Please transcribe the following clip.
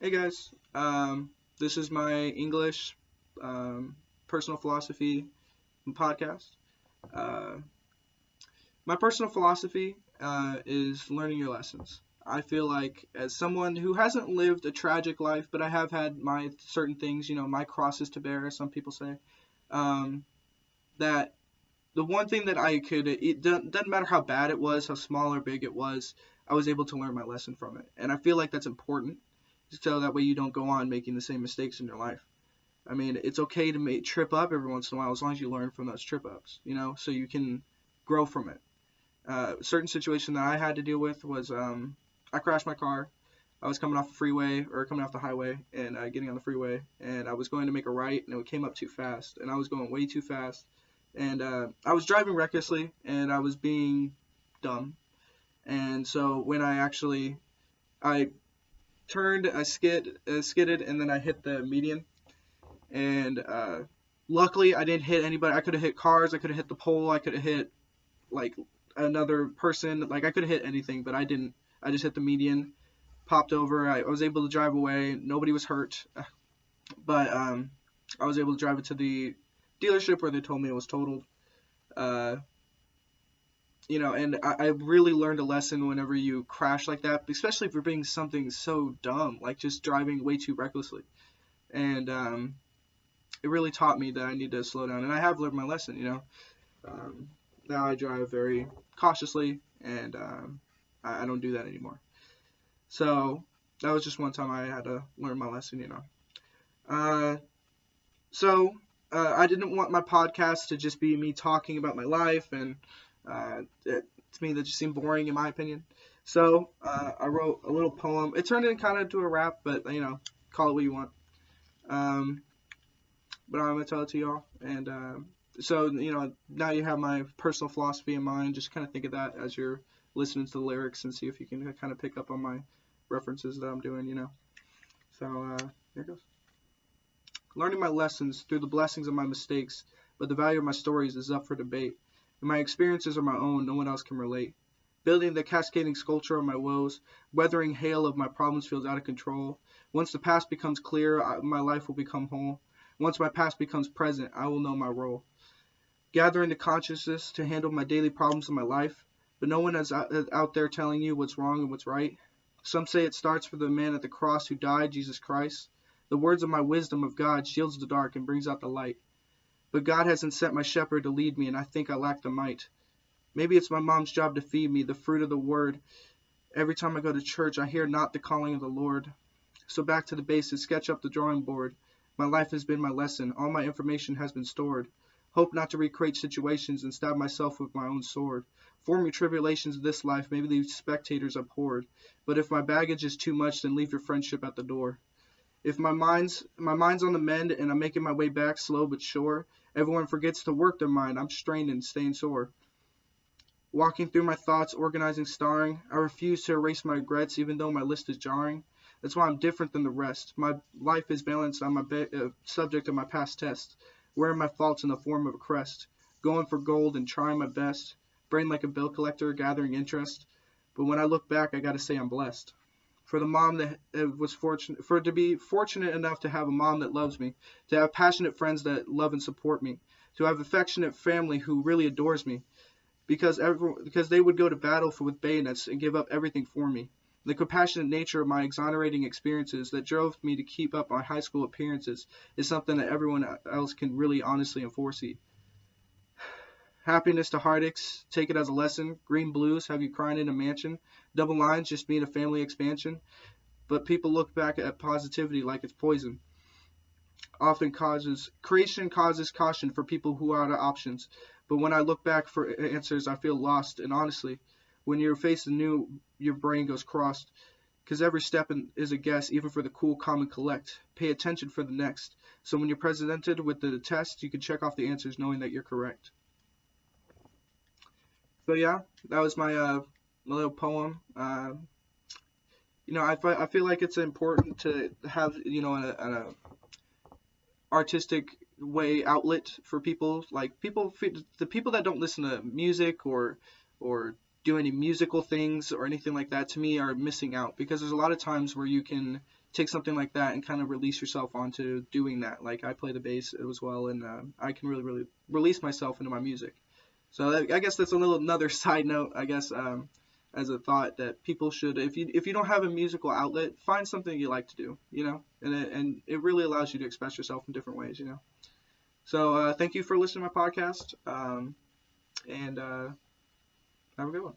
Hey guys, this is my English personal philosophy podcast. Uh, my personal philosophy is learning your lessons. I feel like, as someone who hasn't lived a tragic life, but I have had my certain things, my crosses to bear, as some people say, um, that the one thing that it doesn't matter how bad it was, how small or big it was, I was able to learn my lesson from it. And I feel like that's important so that way you don't go on making the same mistakes in your life. I mean, it's okay to trip up every once in a while as long as you learn from those trip ups, so you can grow from it. Certain situation that I had to deal with was I crashed my car. I was coming off the freeway or coming off the highway and getting on the freeway, and I was going to make a right, and it came up too fast, and I was going way too fast, and I was driving recklessly, and I was being dumb, and so when I turned, skidded, and then I hit the median, and luckily I didn't hit anybody. I could have hit cars, I could have hit the pole, I could have hit like another person, like I could have hit anything, but I didn't. I just hit the median, popped over. I was able to drive away. Nobody was hurt, but I was able to drive it to the dealership where they told me it was totaled. Uh, and I really learned a lesson whenever you crash like that, especially if you're being something so dumb, like just driving way too recklessly. And it really taught me that I need to slow down, and I have learned my lesson. Um, Now I drive very cautiously, and I don't do that anymore. So that was just one time I had to learn my lesson. Uh, I didn't want my podcast to just be me talking about my life, and to me that just seemed boring in my opinion. So I wrote a little poem. It turned into a rap, but call it what you want. Um, but I'm gonna tell it to y'all, and so now you have my personal philosophy in mind. Just kind of think of that as you're listening to the lyrics, and see if you can kind of pick up on my references that I'm doing. So here it goes. Learning my lessons through the blessings of my mistakes, but the value of my stories is up for debate. And my experiences are my own, no one else can relate. Building the cascading sculpture of my woes, weathering hail of my problems feels out of control. Once the past becomes clear, my life will become whole. Once my past becomes present, I will know my role. Gathering the consciousness to handle my daily problems in my life, but no one is out there telling you what's wrong and what's right. Some say it starts for the man at the cross who died, Jesus Christ. The words of my wisdom of God shields the dark and brings out the light. But God hasn't sent my shepherd to lead me, and I think I lack the might. Maybe it's my mom's job to feed me the fruit of the word. Every time I go to church, I hear not the calling of the Lord. So back to the basics, sketch up the drawing board. My life has been my lesson. All my information has been stored. Hope not to recreate situations and stab myself with my own sword. Form your tribulations of this life, maybe leave spectators abhorred. But if my baggage is too much, then leave your friendship at the door. If my mind's on the mend and I'm making my way back slow but sure, everyone forgets to work their mind. I'm strained and staying sore. Walking through my thoughts, organizing, starring, I refuse to erase my regrets even though my list is jarring. That's why I'm different than the rest. My life is balanced on my subject of my past tests, wearing my faults in the form of a crest, going for gold and trying my best, brain like a bill collector, gathering interest. But when I look back, I gotta say I'm blessed. For the mom that to be fortunate enough to have a mom that loves me, to have passionate friends that love and support me, to have affectionate family who really adores me, because they would go to battle with bayonets and give up everything for me. The compassionate nature of my exonerating experiences that drove me to keep up my high school appearances is something that everyone else can really honestly and foresee. Happiness to heartaches, take it as a lesson. Green blues have you crying in a mansion. Double lines just mean a family expansion. But people look back at positivity like it's poison. Creation causes caution for people who are out of options. But when I look back for answers, I feel lost. And honestly, when you're facing new, your brain goes crossed. Because every step is a guess, even for the cool, calm, and collect. Pay attention for the next. So when you're presented with the test, you can check off the answers knowing that you're correct. So yeah, that was my little poem. I feel like it's important to have an artistic way outlet for people, like the people that don't listen to music or do any musical things or anything like that, to me, are missing out, because there's a lot of times where you can take something like that and kind of release yourself onto doing that. Like I play the bass as well, and I can really release myself into my music. So I guess that's another side note, I guess, as a thought that people should, if you don't have a musical outlet, find something you like to do, and it really allows you to express yourself in different ways. So thank you for listening to my podcast, and have a good one.